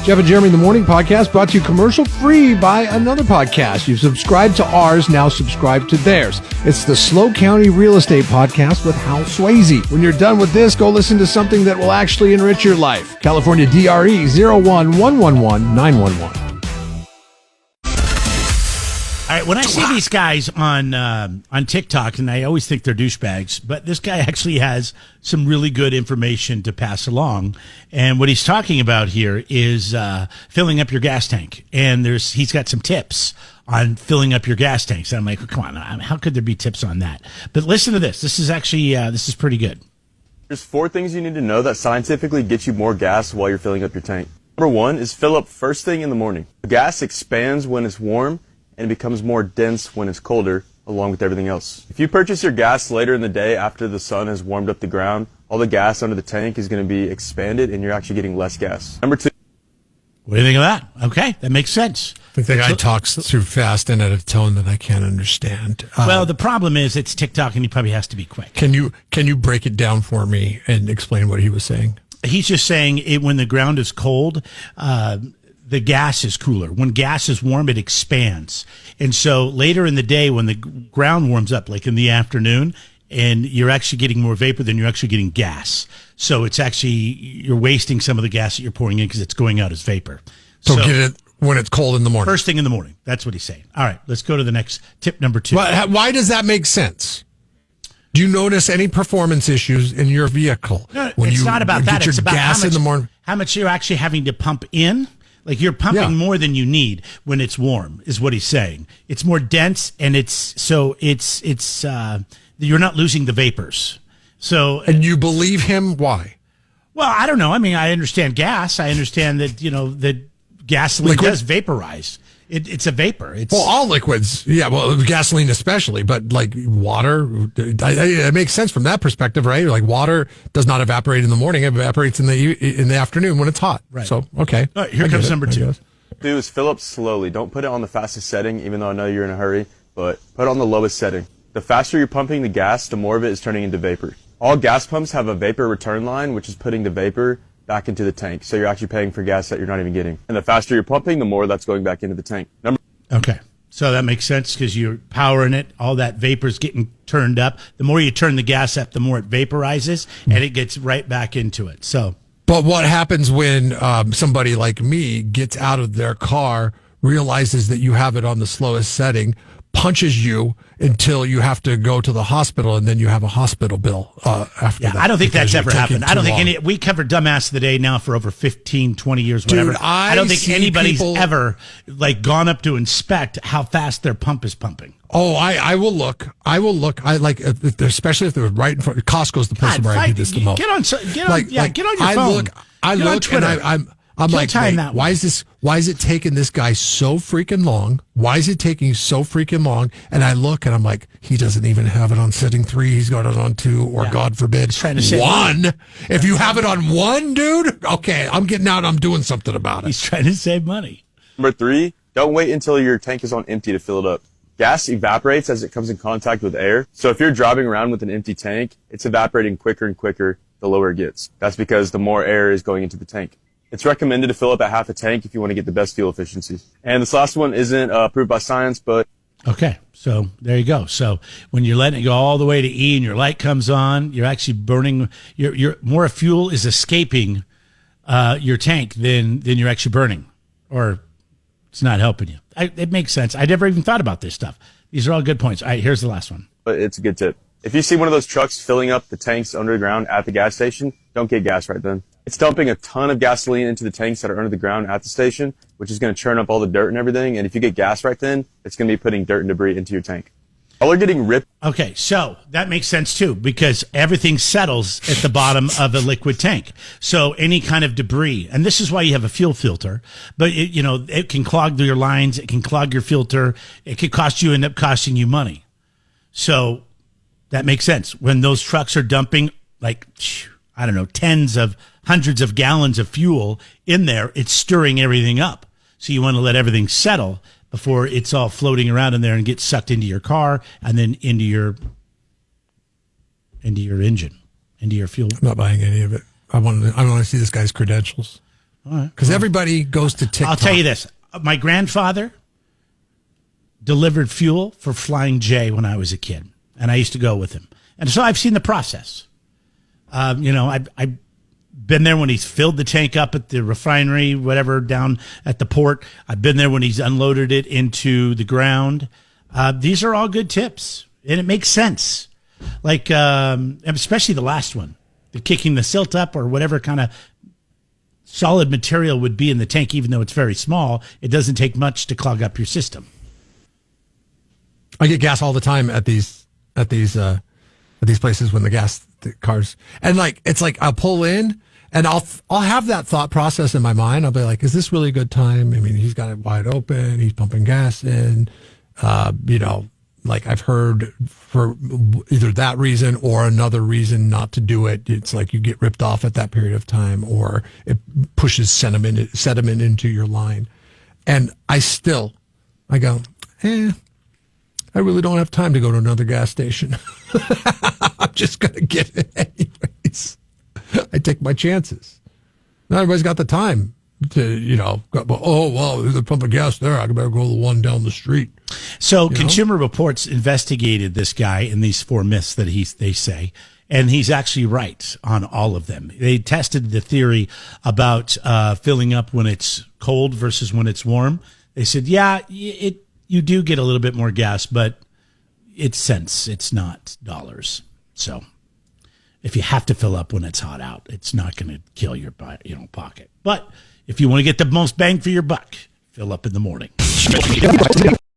Jeff and Jeremy in the Morning podcast brought to you commercial free by another podcast. You've subscribed to ours, now subscribe to theirs. It's the SLO County Real Estate Podcast with Hal Swayze. When you're done with this, go listen to something that will actually enrich your life. California DRE 01111911. All right, when I see these guys on TikTok, and I always think they're douchebags, but this guy actually has some really good information to pass along. And what he's talking about here is filling up your gas tank. And he's got some tips on filling up your gas tanks. And I'm like, come on, how could there be tips on that? But listen to this. This is actually this is pretty good. There's 4 things you need to know that scientifically get you more gas while you're filling up your tank. Number 1 is fill up first thing in the morning. The gas expands when it's warm and it becomes more dense when it's colder, along with everything else. If you purchase your gas later in the day after the sun has warmed up the ground, all the gas under the tank is going to be expanded and you're actually getting less gas. Number 2. What do you think of that? Okay, that makes sense. I think the guy talks too fast and at a tone that I can't understand. Well, the problem is it's TikTok and he probably has to be quick. Can you break it down for me and explain what he was saying? He's just saying when the ground is cold, the gas is cooler. When gas is warm, it expands. And so later in the day, when the ground warms up, like in the afternoon, and you're actually getting more vapor than you're actually getting gas. So it's actually, you're wasting some of the gas that you're pouring in because it's going out as vapor. So get it when it's cold in the morning. First thing in the morning. That's what he's saying. All right, let's go to the next tip, number 2. Why does that make sense? Do you notice any performance issues in your vehicle? No, it's not about that. It's about gas in the morning? How much you're actually having to pump in. Like you're pumping more than you need when it's warm, is what he's saying. It's more dense, and you're not losing the vapors. So, and you believe him? Why? Well, I don't know. I mean, I understand gas. I understand that that gasoline does vaporize. It's a vapor. All liquids, gasoline especially, but like water, it makes sense from that perspective, right? Like water does not evaporate in the morning; it evaporates in the afternoon when it's hot. Right. So, okay. All right, here comes number 2. Do is fill up slowly. Don't put it on the fastest setting, even though I know you're in a hurry, but put it on the lowest setting. The faster you're pumping the gas, the more of it is turning into vapor. All gas pumps have a vapor return line, which is putting the vapor back into the tank. So you're actually paying for gas that you're not even getting. And the faster you're pumping, the more that's going back into the tank. Okay. So that makes sense because you're powering it. All that vapor's getting turned up. The more you turn the gas up, the more it vaporizes and it gets right back into it. So, but what happens when somebody like me gets out of their car, realizes that you have it on the slowest setting, punches you until you have to go to the hospital, and then you have a hospital bill after that. I don't think that's ever happened. I don't think we covered Dumbass of the Day now for over 15, 20 years, whatever. Dude, I don't think anybody's ever gone up to inspect how fast their pump is pumping. Oh, I will look. I especially if they're right in front. Costco's the place where I do this the most. Get on your phone. I look and I'm like, why is it taking this guy so freaking long? Why is it taking so freaking long? And I look and I'm like, he doesn't even have it on setting 3. He's got it on 2, or God forbid, 1. If you have it on 1, dude, okay, I'm getting out. I'm doing something about it. He's trying to save money. Number 3, don't wait until your tank is on empty to fill it up. Gas evaporates as it comes in contact with air. So if you're driving around with an empty tank, it's evaporating quicker and quicker the lower it gets. That's because the more air is going into the tank. It's recommended to fill up at half a tank if you want to get the best fuel efficiency. And this last one isn't approved by science, but... Okay, so there you go. So when you're letting it go all the way to E and your light comes on, you're actually burning... Your more fuel is escaping your tank than you're actually burning. Or it's not helping you. It makes sense. I never even thought about this stuff. These are all good points. All right, here's the last one. But it's a good tip. If you see one of those trucks filling up the tanks underground at the gas station, don't get gas right then. It's dumping a ton of gasoline into the tanks that are under the ground at the station, which is going to churn up all the dirt and everything. And if you get gas right then, it's going to be putting dirt and debris into your tank. All are getting ripped. Okay, so that makes sense too, because everything settles at the bottom of a liquid tank. So any kind of debris, and this is why you have a fuel filter, but it can clog your lines, it can clog your filter, it could end up costing you money. So that makes sense. When those trucks are dumping hundreds of gallons of fuel in there, it's stirring everything up. So you want to let everything settle before it's all floating around in there and gets sucked into your car and then into your engine, into your fuel. I'm not buying any of it. I want to see this guy's credentials. Because everybody goes to TikTok. I'll tell you this. My grandfather delivered fuel for Flying J when I was a kid, and I used to go with him. And so I've seen the process. I've been there when he's filled the tank up at the refinery, whatever, down at the port. I've been there when he's unloaded it into the ground. These are all good tips, and it makes sense. Like, especially the last one, the kicking the silt up or whatever kind of solid material would be in the tank, even though it's very small. It doesn't take much to clog up your system. I get gas all the time at these places when the cars, and it's like I'll pull in and I'll have that thought process in my mind. I'll be like, is this really a good time? I mean, he's got it wide open. He's pumping gas in, I've heard for either that reason or another reason not to do it. It's like you get ripped off at that period of time, or it pushes sediment into your line. And I go, I really don't have time to go to another gas station. I'm just going to get it anyways. I take my chances. Not everybody's got the time to, they're pumping gas there. I better go to the one down the street. So Consumer Reports investigated this guy and these 4 myths that they say, and he's actually right on all of them. They tested the theory about filling up when it's cold versus when it's warm. They said, you do get a little bit more gas, but it's cents. It's not dollars. So if you have to fill up when it's hot out, it's not going to kill your pocket. But if you want to get the most bang for your buck, fill up in the morning.